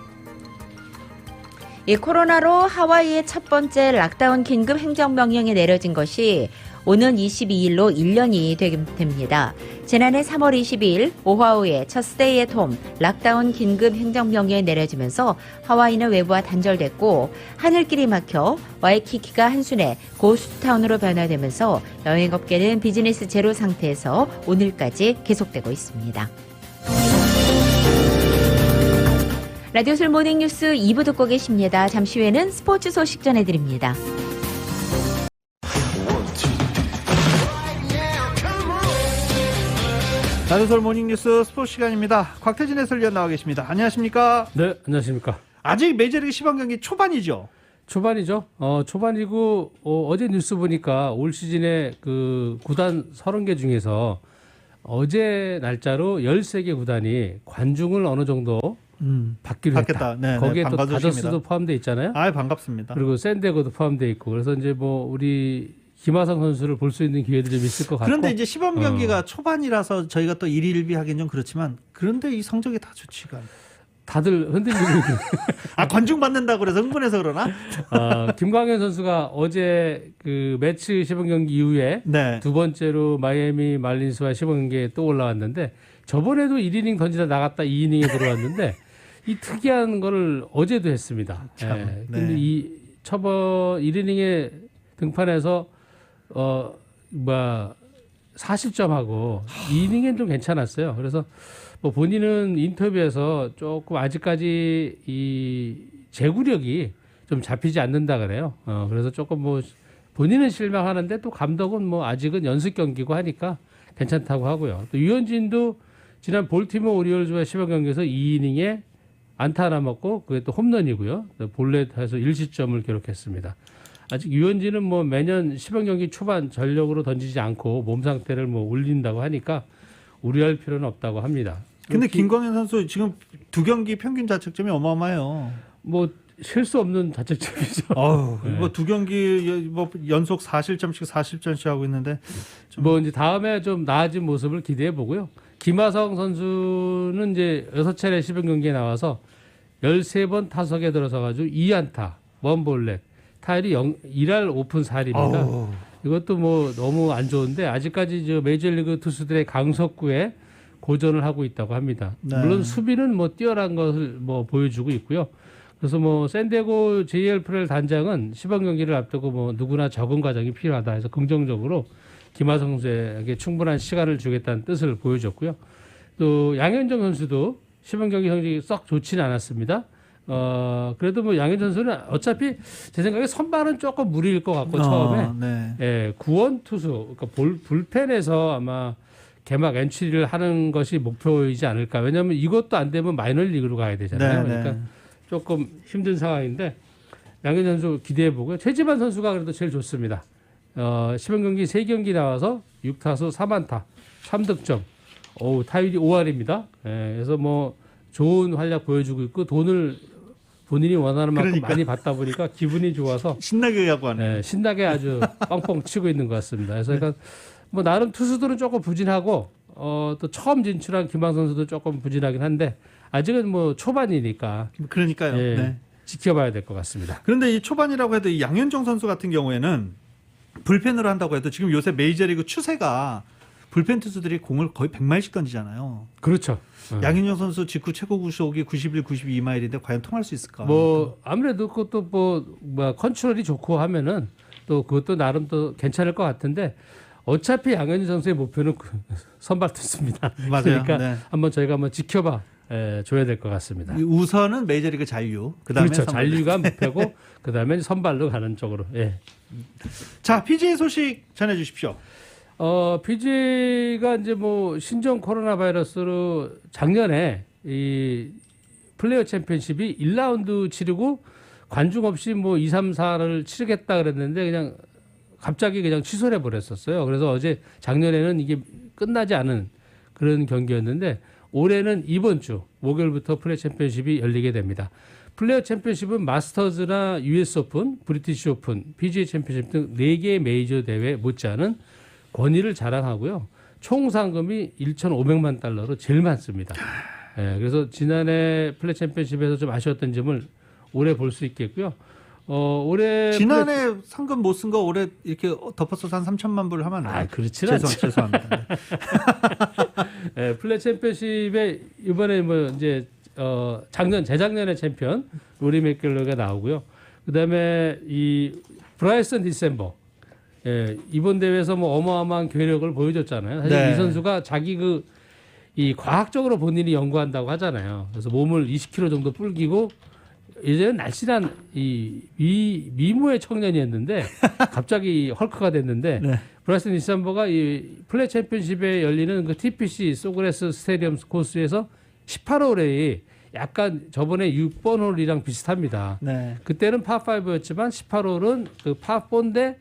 이 코로나로 하와이의 첫 번째 락다운 긴급 행정명령이 내려진 것이 오는 22일로 1년이 됩니다. 지난해 3월 22일 오하우의 첫 스테이 앳 홈 락다운 긴급 행정명령이 내려지면서 하와이는 외부와 단절됐고 하늘길이 막혀 와이키키가 한순에 고스트타운으로 변화되면서 여행업계는 비즈니스 제로 상태에서 오늘까지 계속되고 있습니다. 라디오술 모닝뉴스 2부 듣고 계십니다. 잠시 후에는 스포츠 소식 전해드립니다. 라디오솔 모닝뉴스 스포츠 시간입니다. 곽태진 해설위원 나와 계십니다. 안녕하십니까? 네, 안녕하십니까. 아직 메이저리그 시범 경기 초반이죠? 초반이죠. 초반이고 어제 뉴스 보니까 올 시즌에 그 구단 30개 중에서 어제 날짜로 13개 구단이 관중을 어느 정도 받기로 했다. 네, 거기에 네, 또 반가운 다저스도 소식입니다. 포함되어 있잖아요. 아, 반갑습니다. 그리고 샌디에고도 포함되어 있고 그래서 이제 뭐 우리 김하성 선수를 볼 수 있는 기회들이 좀 있을 것 같고. 그런데 이제 시범 경기가 초반이라서 저희가 또 일희일비하기는 좀 그렇지만 그런데 이 성적이 다 좋지가 않아요. 다들 흔들리고 있는. 아, 관중 받는다고 그래서 흥분해서 그러나? 김광현 선수가 어제 그 매치 시범 경기 이후에 네. 두 번째로 마이애미 말린스와 시범 경기에 또 올라왔는데 저번에도 1이닝 던지다 나갔다 2이닝에 들어왔는데 이 특이한 거를 어제도 했습니다. 참, 네. 네. 근데 이 처번 1이닝에 등판해서 40점하고 2이닝엔 좀 괜찮았어요. 그래서 뭐 본인은 인터뷰에서 조금 아직까지 이 제구력이 좀 잡히지 않는다 그래요. 그래서 조금 뭐 본인은 실망하는데 또 감독은 뭐 아직은 연습 경기고 하니까 괜찮다고 하고요. 또 유현진도 지난 볼티모어 오리올즈와 시범 경기에서 2이닝에 안타 하나 먹고 그게 또 홈런이고요. 볼넷에서 1실점을 기록했습니다. 아직 유현진은 뭐 매년 시범 경기 초반 전력으로 던지지 않고 몸 상태를 뭐 올린다고 하니까 우려할 필요는 없다고 합니다. 근데 김광현 선수 지금 두 경기 평균 자책점이 어마어마해요. 뭐 실수 없는 자책점이죠. 네. 뭐 두 경기 뭐 연속 4실점씩 하고 있는데 뭐 이제 다음에 좀 나아진 모습을 기대해 보고요. 김하성 선수는 이제 6차례 시범 경기에 나와서 13번 타석에 들어서 가지고 2안타, 1볼넷, 타율이 1할 5푼 4리입니다. 이것도 뭐 너무 안 좋은데 아직까지 저 메이저리그 투수들의 강속구에 고전을 하고 있다고 합니다. 네. 물론 수비는 뭐 뛰어난 것을 뭐 보여주고 있고요. 그래서 뭐 샌디에고 JLPL 단장은 시범 경기를 앞두고 뭐 누구나 적응 과정이 필요하다 해서 긍정적으로 김하성 선수에게 충분한 시간을 주겠다는 뜻을 보여줬고요. 또 양현종 선수도 시범 경기 성적이 썩 좋지는 않았습니다. 그래도 뭐 양현종 선수는 어차피 제 생각에 선발은 조금 무리일 것 같고 처음에 네. 예, 구원 투수 그러니까 불펜에서 아마 개막 엔트리를 하는 것이 목표이지 않을까. 왜냐하면 이것도 안 되면 마이너리그로 가야 되잖아요. 네, 그러니까 조금 힘든 상황인데 양현종 선수 기대해 보고요. 최지만 선수가 그래도 제일 좋습니다. 시범 경기 3경기 나와서 6타수 3안타 3득점. 타율이 5할입니다. 예, 그래서 뭐 좋은 활약 보여주고 있고 돈을 본인이 원하는 만큼 그러니까. 많이 받다 보니까 기분이 좋아서 신나게 하고 하네. 예, 신나게 아주 뻥뻥 치고 있는 것 같습니다. 그래서 그러니까 뭐 나름 투수들은 조금 부진하고 또 처음 진출한 김광 선수도 조금 부진하긴 한데 아직은 뭐 초반이니까 그러니까요. 예, 네. 지켜봐야 될 것 같습니다. 그런데 이 초반이라고 해도 이 양현종 선수 같은 경우에는 불펜으로 한다고 해도 지금 요새 메이저리그 추세가 불펜 투수들이 공을 거의 100마일씩 던지잖아요. 그렇죠. 양현종 선수 직구 최고 구속이 91, 92마일인데 과연 통할 수 있을까? 뭐 아무래도 그것도 뭐 컨트롤이 좋고 하면은 또 그것도 나름 또 괜찮을 것 같은데 어차피 양현종 선수의 목표는 선발 투수입니다. 맞아요. 그러니까 네. 한번 저희가 한번 지켜봐 줘야 될 것 같습니다. 우선은 메이저리그 잔류. 그다음에 그렇죠. 선발. 잔류가 목표고 그다음에 선발로 가는 쪽으로. 예. 자, PGA 소식 전해 주십시오. PGA가 이제 뭐 신종 코로나 바이러스로 작년에 이 플레이어 챔피언십이 1라운드 치르고 관중 없이 뭐 2, 3, 4를 치르겠다 그랬는데 그냥 갑자기 그냥 취소를 해버렸었어요. 그래서 어제 작년에는 이게 끝나지 않은 그런 경기였는데 올해는 이번 주 목요일부터 플레이어 챔피언십이 열리게 됩니다. 플레이어 챔피언십은 마스터즈나 US 오픈, 브리티시 오픈, PGA 챔피언십 등 4개의 메이저 대회 못지않은 권위를 자랑하고요. 총 상금이 1,500만 달러로 제일 많습니다. 그래서 지난해 플레이 챔피언십에서 좀 아쉬웠던 점을 올해 볼 수 있겠고요. 올해 지난해 상금 못 쓴 거 올해 이렇게 덮어서 한 3천만 불 하면 안 돼요? 그렇지 않죠. 죄송합니다. 네, 플레이 챔피언십에 이번에 뭐 이제 재작년에 챔피언 로리 맥길로이가 나오고요. 그다음에 이 브라이슨 디셈버 이번 대회에서 뭐 어마어마한 괴력을 보여줬잖아요. 사실 네. 이 선수가 자기 이 과학적으로 본인이 연구한다고 하잖아요. 그래서 몸을 20kg 정도 불기고 예전에 날씬한 이 미모의 청년이었는데 갑자기 헐크가 됐는데 네. 브라이슨 디셈버가 이 플레이 챔피언십에 열리는 그 TPC 소그레스 스테디엄 코스에서 18홀에 약간 저번에 6번 홀이랑 비슷합니다. 네. 그때는 파5였지만 18홀은 그 파4인데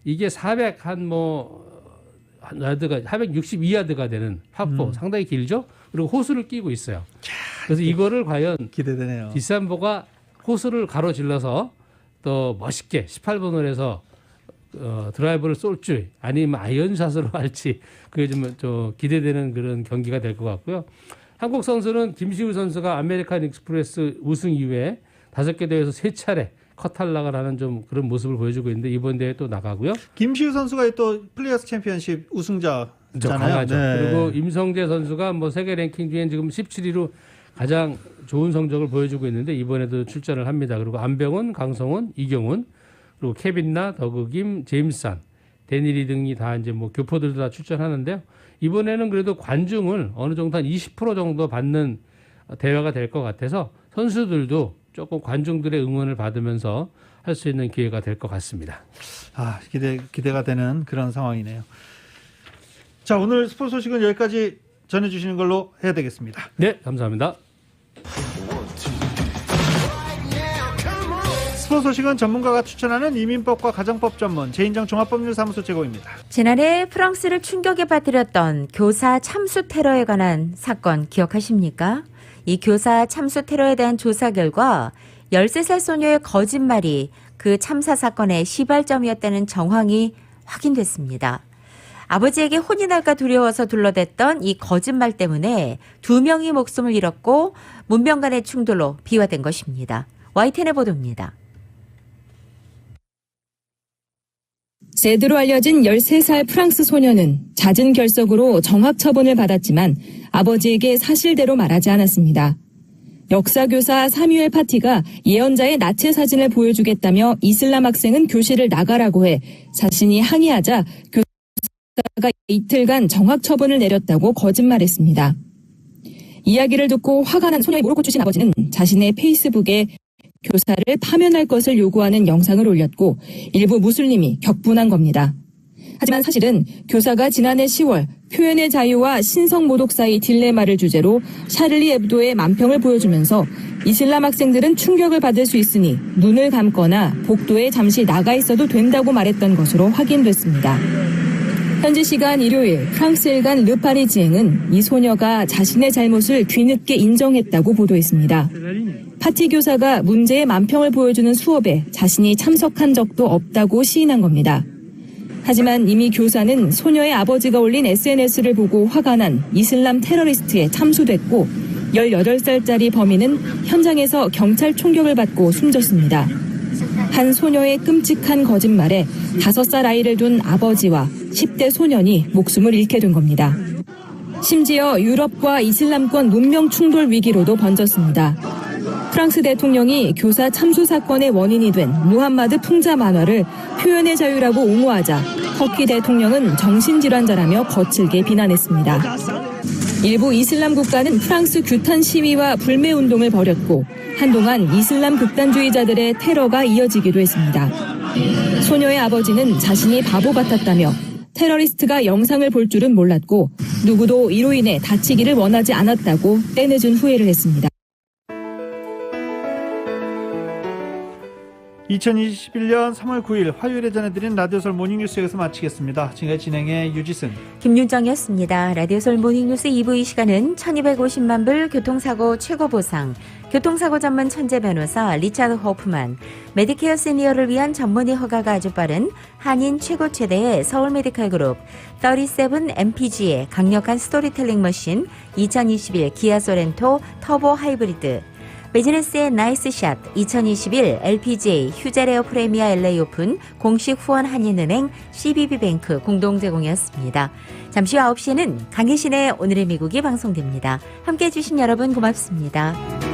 이게 462야드가 되는 파4 상당히 길죠. 그리고 호수를 끼고 있어요. 그래서 이거를 과연 기대되네요. 디셈버가 호수를 가로질러서 또 멋있게 18번 홀에서 드라이버를 쏠지 아니면 아이언샷으로 할지 그게 좀 기대되는 그런 경기가 될 것 같고요. 한국 선수는 김시우 선수가 아메리칸 익스프레스 우승 이후에 5개 대회에서 3차례 컷 탈락을 하는 좀 그런 모습을 보여주고 있는데 이번 대회 또 나가고요. 김시우 선수가 또 플레이어스 챔피언십 우승자잖아요. 강하죠. 네. 그리고 임성재 선수가 뭐 세계 랭킹 중엔 지금 17위로 가장 좋은 성적을 보여주고 있는데 이번에도 출전을 합니다. 그리고 안병훈, 강성훈, 이경훈, 그리고 케빈나, 더그김, 제임스산, 데니리 등이 다 이제 뭐 교포들도 다 출전하는데요. 이번에는 그래도 관중을 어느 정도 한 20% 정도 받는 대회가 될 것 같아서 선수들도 조금 관중들의 응원을 받으면서 할 수 있는 기회가 될 것 같습니다. 기대가 되는 그런 상황이네요. 자, 오늘 스포츠 소식은 여기까지 전해주시는 걸로 해야 되겠습니다. 네, 감사합니다. 스포츠 소식은 전문가가 추천하는 이민법과 가정법 전문 제인정 종합법률사무소 제공입니다. 지난해 프랑스를 충격에 빠뜨렸던 교사 참수 테러에 관한 사건 기억하십니까? 이 교사 참수 테러에 대한 조사 결과 13살 소녀의 거짓말이 그 참사 사건의 시발점이었다는 정황이 확인됐습니다. 아버지에게 혼이 날까 두려워서 둘러댔던 이 거짓말 때문에 2명이 목숨을 잃었고 문명 간의 충돌로 비화된 것입니다. YTN의 보도입니다. 제대로 알려진 13살 프랑스 소녀는 잦은 결석으로 정학 처분을 받았지만 아버지에게 사실대로 말하지 않았습니다. 역사교사 사뮤엘 파티가 예언자의 나체 사진을 보여주겠다며 이슬람 학생은 교실을 나가라고 해 자신이 항의하자 교사가 이틀간 정학 처분을 내렸다고 거짓말했습니다. 이야기를 듣고 화가 난 소녀의 모로코 출신 아버지는 자신의 페이스북에 교사를 파면할 것을 요구하는 영상을 올렸고 일부 무슬림이 격분한 겁니다. 하지만 사실은 교사가 지난해 10월 표현의 자유와 신성 모독 사이 딜레마를 주제로 샤를리 앱도의 만평을 보여주면서 이슬람 학생들은 충격을 받을 수 있으니 눈을 감거나 복도에 잠시 나가 있어도 된다고 말했던 것으로 확인됐습니다. 현지 시간 일요일 프랑스 일간 르파리지행은 이 소녀가 자신의 잘못을 뒤늦게 인정했다고 보도했습니다. 파티 교사가 문제의 만평을 보여주는 수업에 자신이 참석한 적도 없다고 시인한 겁니다. 하지만 이미 교사는 소녀의 아버지가 올린 SNS를 보고 화가 난 이슬람 테러리스트에 참수됐고 18살짜리 범인은 현장에서 경찰 총격을 받고 숨졌습니다. 한 소녀의 끔찍한 거짓말에 5살 아이를 둔 아버지와 10대 소년이 목숨을 잃게 된 겁니다. 심지어 유럽과 이슬람권 문명 충돌 위기로도 번졌습니다. 프랑스 대통령이 교사 참수 사건의 원인이 된 무함마드 풍자 만화를 표현의 자유라고 옹호하자 터키 대통령은 정신질환자라며 거칠게 비난했습니다. 일부 이슬람 국가는 프랑스 규탄 시위와 불매 운동을 벌였고 한동안 이슬람 극단주의자들의 테러가 이어지기도 했습니다. 소녀의 아버지는 자신이 바보 같았다며 테러리스트가 영상을 볼 줄은 몰랐고 누구도 이로 인해 다치기를 원하지 않았다고 때늦은 후회를 했습니다. 2021년 3월 9일 화요일에 전해드린 라디오설 모닝뉴스 여기서 마치겠습니다. 지금까지 진행의 유지승, 김윤정이었습니다. 라디오설 모닝뉴스 2부 이 시간은 1250만 불 교통사고 최고보상, 교통사고 전문 천재 변호사 리차드 호프만, 메디케어 시니어를 위한 전문의 허가가 아주 빠른 한인 최고 최대의 서울메디칼그룹 37MPG의 강력한 스토리텔링 머신 2021 기아 소렌토 터보 하이브리드, 비즈니스의 나이스 샷 2021 LPGA 휴자레어 프레미아 LA 오픈 공식 후원 한인은행 CBB뱅크 공동 제공이었습니다. 잠시 후 9시에는 강희신의 오늘의 미국이 방송됩니다. 함께해 주신 여러분 고맙습니다.